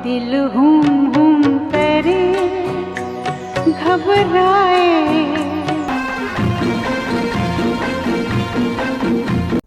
दिल हुम करे घबराए।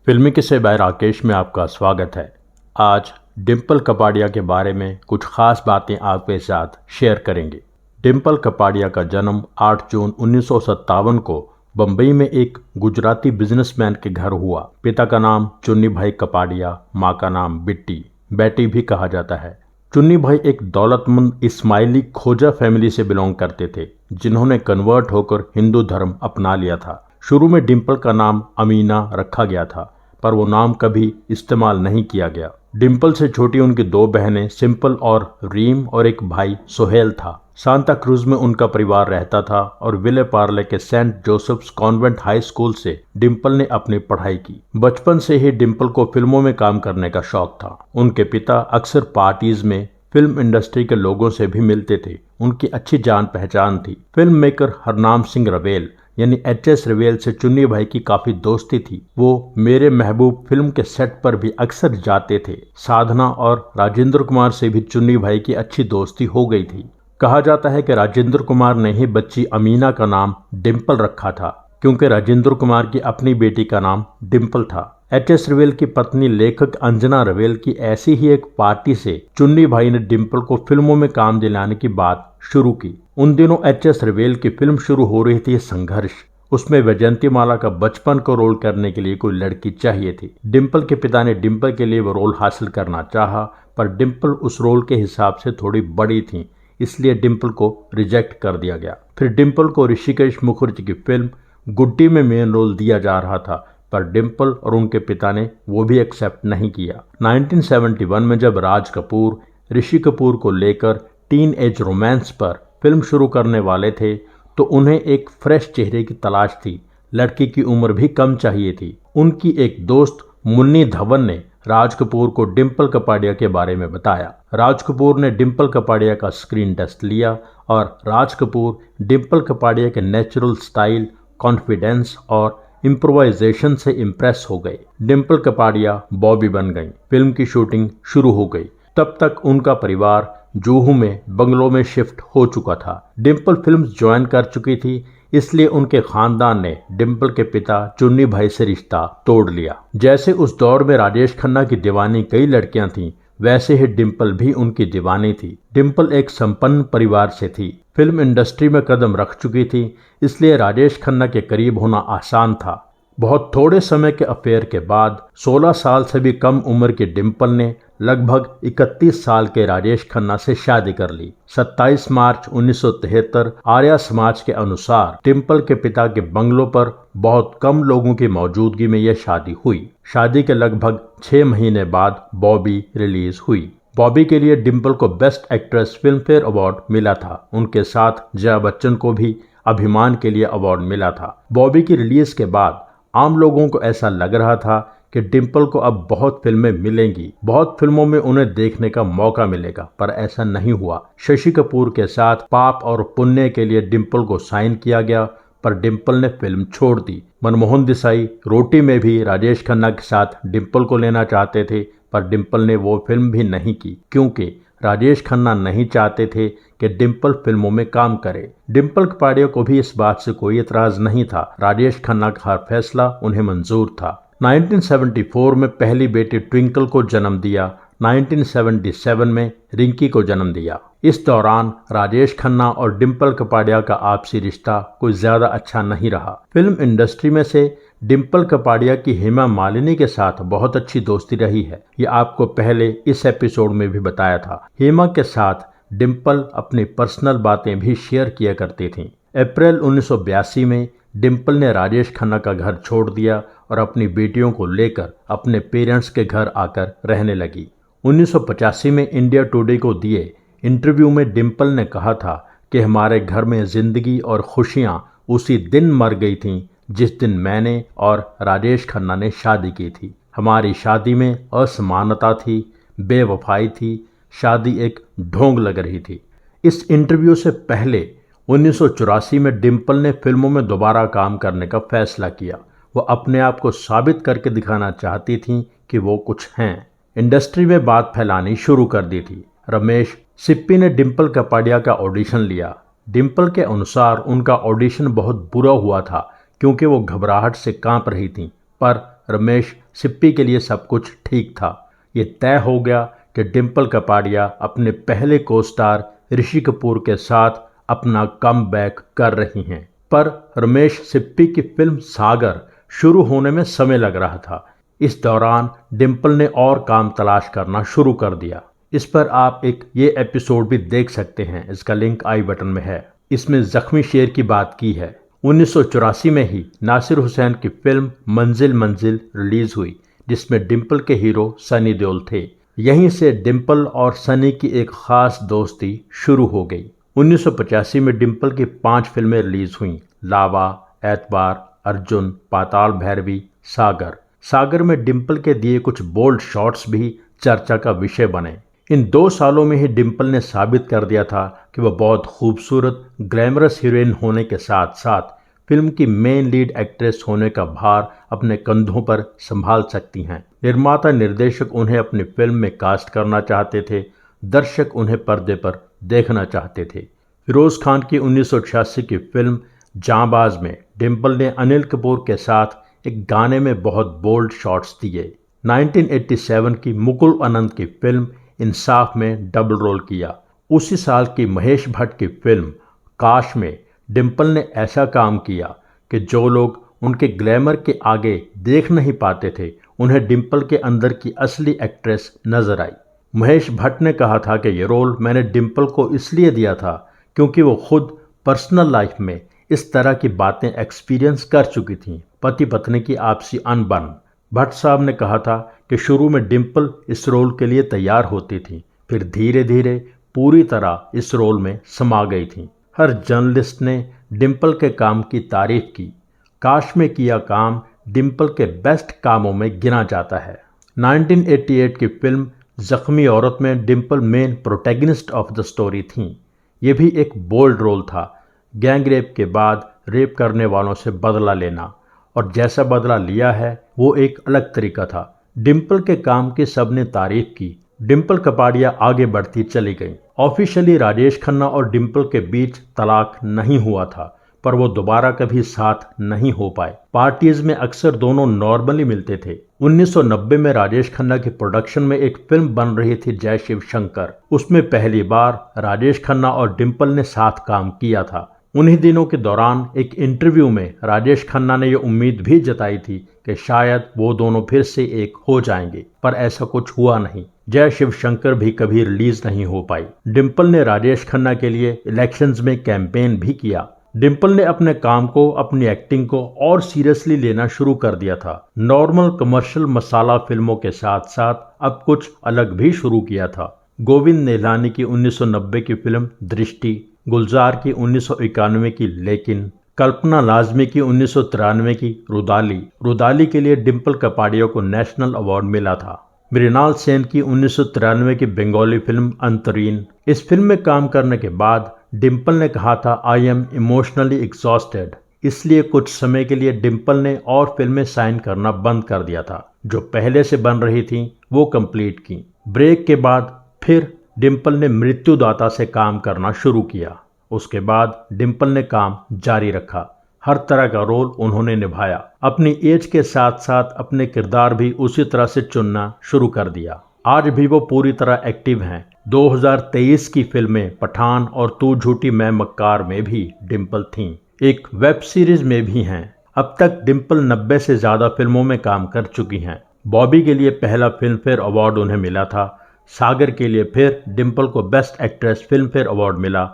फिल्मी किस्से बाय राकेश में आपका स्वागत है। आज डिम्पल कपाड़िया के बारे में कुछ खास बातें आपके साथ शेयर करेंगे। डिम्पल कपाड़िया का जन्म 8 जून 1957 को बम्बई में एक गुजराती बिजनेसमैन के घर हुआ। पिता का नाम चुन्नी भाई कपाड़िया, माँ का नाम बिट्टी, बेटी भी कहा जाता है। चुन्नी भाई एक दौलतमंद इस्माइली खोजा फैमिली से बिलोंग करते थे, जिन्होंने कन्वर्ट होकर हिंदू धर्म अपना लिया था। शुरू में डिम्पल का नाम अमीना रखा गया था, पर वो नाम कभी इस्तेमाल नहीं किया गया। डिम्पल से छोटी उनकी 2 बहनें सिंपल और रीम और एक भाई सोहेल था। सांता क्रूज में उनका परिवार रहता था और विले पार्ले के Saint Joseph's Convent High School से डिम्पल ने अपनी पढ़ाई की। बचपन से ही डिम्पल को फिल्मों में काम करने का शौक था। उनके पिता अक्सर पार्टीज में फिल्म इंडस्ट्री के लोगों से भी मिलते थे। उनकी अच्छी जान पहचान थी। फिल्म मेकर हरनाम सिंह रवेल यानी HS रवेल से चुन्नी भाई की काफी दोस्ती थी। वो मेरे महबूब फिल्म के सेट पर भी अक्सर जाते थे। साधना और राजेंद्र कुमार से भी चुन्नी भाई की अच्छी दोस्ती हो गई थी। कहा जाता है कि राजेंद्र कुमार ने ही बच्ची अमीना का नाम डिम्पल रखा था, क्योंकि राजेंद्र कुमार की अपनी बेटी का नाम डिम्पल था। HS रवेल की पत्नी लेखक अंजना रवेल की ऐसी ही एक पार्टी से चुन्नी भाई ने डिम्पल को फिल्मों में काम दिलाने की बात शुरू की। उन दिनों HS रवेल की फिल्म शुरू हो रही थी संघर्ष। उसमें वैजयंतीमाला का बचपन को रोल करने के लिए कोई लड़की चाहिए थी। डिम्पल के पिता ने डिम्पल के लिए वो रोल हासिल करना चाहा, पर डिम्पल उस रोल के हिसाब से थोड़ी बड़ी थी, इसलिए डिम्पल को रिजेक्ट कर दिया गया। फिर डिम्पल को ऋषिकेश मुखर्जी की फिल्म गुड्डी में मेन रोल दिया जा रहा था, पर डिम्पल और उनके पिता ने वो भी एक्सेप्ट नहीं किया। 1971 में जब राज कपूर ऋषि कपूर को लेकर टीन एज रोमांस पर फिल्म शुरू करने वाले थे, तो उन्हें एक फ्रेश चेहरे की तलाश थी। लड़की की उम्र भी कम चाहिए थी। उनकी एक दोस्त मुन्नी धवन ने राज कपूर को डिम्पल कपाड़िया के बारे में बताया। राज कपूर ने डिम्पल कपाड़िया का स्क्रीन टेस्ट लिया और राज कपूर डिम्पल कपाड़िया के नेचुरल स्टाइल, कॉन्फिडेंस और इम्प्रोवाइजेशन से इम्प्रेस हो गए। डिम्पल कपाड़िया बॉबी बन गईं। फिल्म की शूटिंग शुरू हो गई। तब तक उनका परिवार जुहू में बंगलों में शिफ्ट हो चुका था। डिम्पल फिल्म्स ज्वाइन कर चुकी थी, इसलिए उनके खानदान ने डिम्पल के पिता चुन्नी भाई से रिश्ता तोड़ लिया। जैसे उस दौर में राजेश खन्ना की दीवानी कई लड़कियां थीं, वैसे ही डिम्पल भी उनकी दीवानी थी। डिम्पल एक संपन्न परिवार से थी, फिल्म इंडस्ट्री में कदम रख चुकी थी, इसलिए राजेश खन्ना के करीब होना आसान था। बहुत थोड़े समय के अफेयर के बाद 16 साल से भी कम उम्र की डिम्पल ने लगभग 31 साल के राजेश खन्ना से शादी कर ली। 27 मार्च 1973 आर्या समाज के अनुसार डिम्पल के पिता के बंगलों पर बहुत कम लोगों की मौजूदगी में यह शादी हुई। शादी के लगभग 6 महीने बाद बॉबी रिलीज हुई। बॉबी के लिए डिम्पल को best actress film fair award मिला था। उनके साथ जया बच्चन को भी अभिमान के लिए अवार्ड मिला था। बॉबी की रिलीज के बाद आम लोगों को ऐसा लग रहा था कि डिम्पल को अब बहुत फिल्में मिलेंगी, बहुत फिल्मों में उन्हें देखने का मौका मिलेगा, पर ऐसा नहीं हुआ। शशि कपूर के साथ पाप और पुण्य के लिए डिम्पल को साइन किया गया, पर डिम्पल ने फिल्म छोड़ दी। मनमोहन देसाई रोटी में भी राजेश खन्ना के साथ डिम्पल को लेना चाहते थे, पर डिम्पल ने वो फिल्म भी नहीं की, क्योंकि राजेश खन्ना नहीं चाहते थे कि डिम्पल फिल्मों में काम करे। डिम्पल कपाड़िया को भी इस बात से कोई एतराज नहीं था। राजेश खन्ना का हर फैसला उन्हें मंजूर था। 1974 में पहली बेटी ट्विंकल को जन्म दिया। 1977 में रिंकी को जन्म दिया। इस दौरान राजेश खन्ना और डिम्पल कपाड़िया का आपसी रिश्ता कोई ज्यादा अच्छा नहीं रहा। फिल्म इंडस्ट्री में से डिम्पल कपाड़िया की हेमा मालिनी के साथ बहुत अच्छी दोस्ती रही है। ये आपको पहले इस एपिसोड में भी बताया था। हेमा के साथ डिम्पल अपनी पर्सनल बातें भी शेयर किया करती थीं। अप्रैल 1982 में डिम्पल ने राजेश खन्ना का घर छोड़ दिया और अपनी बेटियों को लेकर अपने पेरेंट्स के घर आकर रहने लगी। 1985 में इंडिया टुडे को दिए इंटरव्यू में डिम्पल ने कहा था कि हमारे घर में जिंदगी और खुशियां उसी दिन मर गई थीं जिस दिन मैंने और राजेश खन्ना ने शादी की थी। हमारी शादी में असमानता थी, बेवफाई थी, शादी एक ढोंग लग रही थी। इस इंटरव्यू से पहले 1984 में डिम्पल ने फिल्मों में दोबारा काम करने का फैसला किया। वो अपने आप को साबित करके दिखाना चाहती थीं कि वो कुछ हैं। इंडस्ट्री में बात फैलानी शुरू कर दी थी। रमेश सिप्पी ने डिम्पल कपाड़िया का ऑडिशन लिया। डिम्पल के अनुसार उनका ऑडिशन बहुत बुरा हुआ था क्योंकि वो घबराहट से कांप रही थीं, पर रमेश सिप्पी के लिए सब कुछ ठीक था। ये तय हो गया कि डिम्पल कपाड़िया अपने पहले को स्टार ऋषि कपूर के साथ अपना कम बैक कर रही हैं। पर रमेश सिप्पी की फिल्म सागर शुरू होने में समय लग रहा था। इस दौरान डिम्पल ने और काम तलाश करना शुरू कर दिया। इस पर आप ये एपिसोड भी देख सकते हैं, इसका लिंक आई बटन में है। इसमें जख्मी शेर की बात की है। 1984 में ही नासिर हुसैन की फिल्म मंजिल मंजिल रिलीज हुई, जिसमें डिम्पल के हीरो सनी देओल थे। यहीं से डिम्पल और सनी की एक खास दोस्ती शुरू हो गई। 1985 में डिम्पल की 5 फिल्में रिलीज हुईं, लावा, एतबार, अर्जुन, पाताल भैरवी, सागर। सागर में डिम्पल के दिए कुछ बोल्ड शॉट्स भी चर्चा का विषय बने। इन 2 सालों में ही डिम्पल ने साबित कर दिया था कि वह बहुत खूबसूरत ग्लैमरस हीरोइन होने के साथ साथ फिल्म की मेन लीड एक्ट्रेस होने का भार अपने कंधों पर संभाल सकती हैं। निर्माता निर्देशक उन्हें अपनी फिल्म में कास्ट करना चाहते थे, दर्शक उन्हें पर्दे पर देखना चाहते थे। फिरोज खान की 1986 की फिल्म जांबाज में डिम्पल ने अनिल कपूर के साथ एक गाने में बहुत बोल्ड शॉट्स दिए। 1987 की मुकुल आनंद की फिल्म इंसाफ में डबल रोल किया। उसी साल की महेश भट्ट की फिल्म काश में डिम्पल ने ऐसा काम किया कि जो लोग उनके ग्लैमर के आगे देख नहीं पाते थे, उन्हें डिम्पल के अंदर की असली एक्ट्रेस नजर आई। महेश भट्ट ने कहा था कि ये रोल मैंने डिम्पल को इसलिए दिया था क्योंकि वो खुद पर्सनल लाइफ में इस तरह की बातें एक्सपीरियंस कर चुकी थीं, पति पत्नी की आपसी अनबन। भट्ट साहब ने कहा था कि शुरू में डिम्पल इस रोल के लिए तैयार होती थी, फिर धीरे धीरे पूरी तरह इस रोल में समा गई थी। हर जर्नलिस्ट ने डिम्पल के काम की तारीफ की। काश में किया काम डिम्पल के बेस्ट कामों में गिना जाता है। 1988 की फिल्म जख्मी औरत में Dimple main protagonist of the story थीं। ये भी एक बोल्ड रोल था। गैंग रेप के बाद रेप करने वालों से बदला लेना, और जैसा बदला लिया है वो एक अलग तरीका था। डिम्पल के काम की सबने तारीफ की। डिम्पल कपाड़िया आगे बढ़ती चली गई। ऑफिशियली राजेश खन्ना और डिम्पल के बीच तलाक नहीं हुआ था, पर वो दोबारा कभी साथ नहीं हो पाए। पार्टीज में अक्सर दोनों नॉर्मली मिलते थे। 1990 में राजेश खन्ना की प्रोडक्शन में एक फिल्म बन रही थी जय शिव शंकर। उसमें पहली बार राजेश खन्ना और डिम्पल ने साथ काम किया था। उन्हीं दिनों के दौरान एक इंटरव्यू में राजेश खन्ना ने यह उम्मीद भी जताई थी कि शायद वो दोनों फिर से एक हो जाएंगे, पर ऐसा कुछ हुआ नहीं। जय शिव शंकर भी कभी रिलीज नहीं हो पाई। डिम्पल ने राजेश खन्ना के लिए इलेक्शंस में कैंपेन भी किया। डिम्पल ने अपने काम को, अपनी एक्टिंग को और सीरियसली लेना शुरू कर दिया था। नॉर्मल कमर्शियल मसाला फिल्मों के साथ साथ अब कुछ अलग भी शुरू किया था। गोविंद निहलानी की 1990 की फिल्म दृष्टि, गुलजार की 1991 की लेकिन, कल्पना लाजमी की 1993 की रुदाली के लिए डिम्पल कपाड़िया को नेशनल अवार्ड मिला था। मृणाल सेन की 1993 की बंगाली फिल्म अंतरीन। इस फिल्म में काम करने के बाद डिम्पल ने कहा था आई एम इमोशनली एग्जॉस्टेड, इसलिए कुछ समय के लिए डिम्पल ने और फिल्में साइन करना बंद कर दिया था। जो पहले से बन रही थी वो कंप्लीट की। ब्रेक के बाद फिर डिम्पल ने मृत्युदाता से काम करना शुरू किया। उसके बाद डिम्पल ने काम जारी रखा। हर तरह का रोल उन्होंने निभाया। अपनी एज के साथ साथ अपने किरदार भी उसी तरह से चुनना शुरू कर दिया। आज भी वो पूरी तरह एक्टिव हैं। 2023 की फिल्में पठान और तू झूठी मैं मक्कार में भी डिम्पल थीं। एक वेब सीरीज में भी हैं। अब तक डिम्पल 90 से ज़्यादा फिल्मों में काम कर चुकी हैं। बॉबी के लिए पहला फिल्म फेयर अवार्ड उन्हें मिला था। सागर के लिए फिर डिम्पल को best actress film fair award मिला।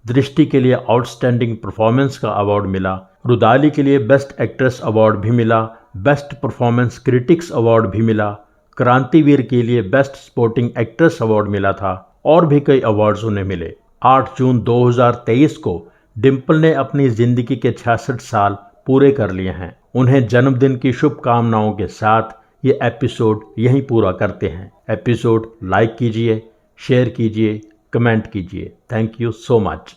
दृष्टि के लिए आउटस्टैंडिंग परफॉर्मेंस का अवार्ड मिला। रुदाली के लिए बेस्ट एक्ट्रेस अवार्ड भी मिला। बेस्ट परफॉर्मेंस क्रिटिक्स अवार्ड भी मिला। क्रांतिवीर के लिए बेस्ट सपोर्टिंग एक्ट्रेस अवार्ड मिला था, और भी कई अवार्ड्स उन्हें मिले। 8 जून 2023 को डिम्पल ने अपनी जिंदगी के 66 साल पूरे कर लिए हैं। उन्हें जन्मदिन की शुभकामनाओं के साथ ये एपिसोड यहीं पूरा करते हैं। एपिसोड लाइक कीजिए, शेयर कीजिए, कमेंट कीजिए। Thank you so much.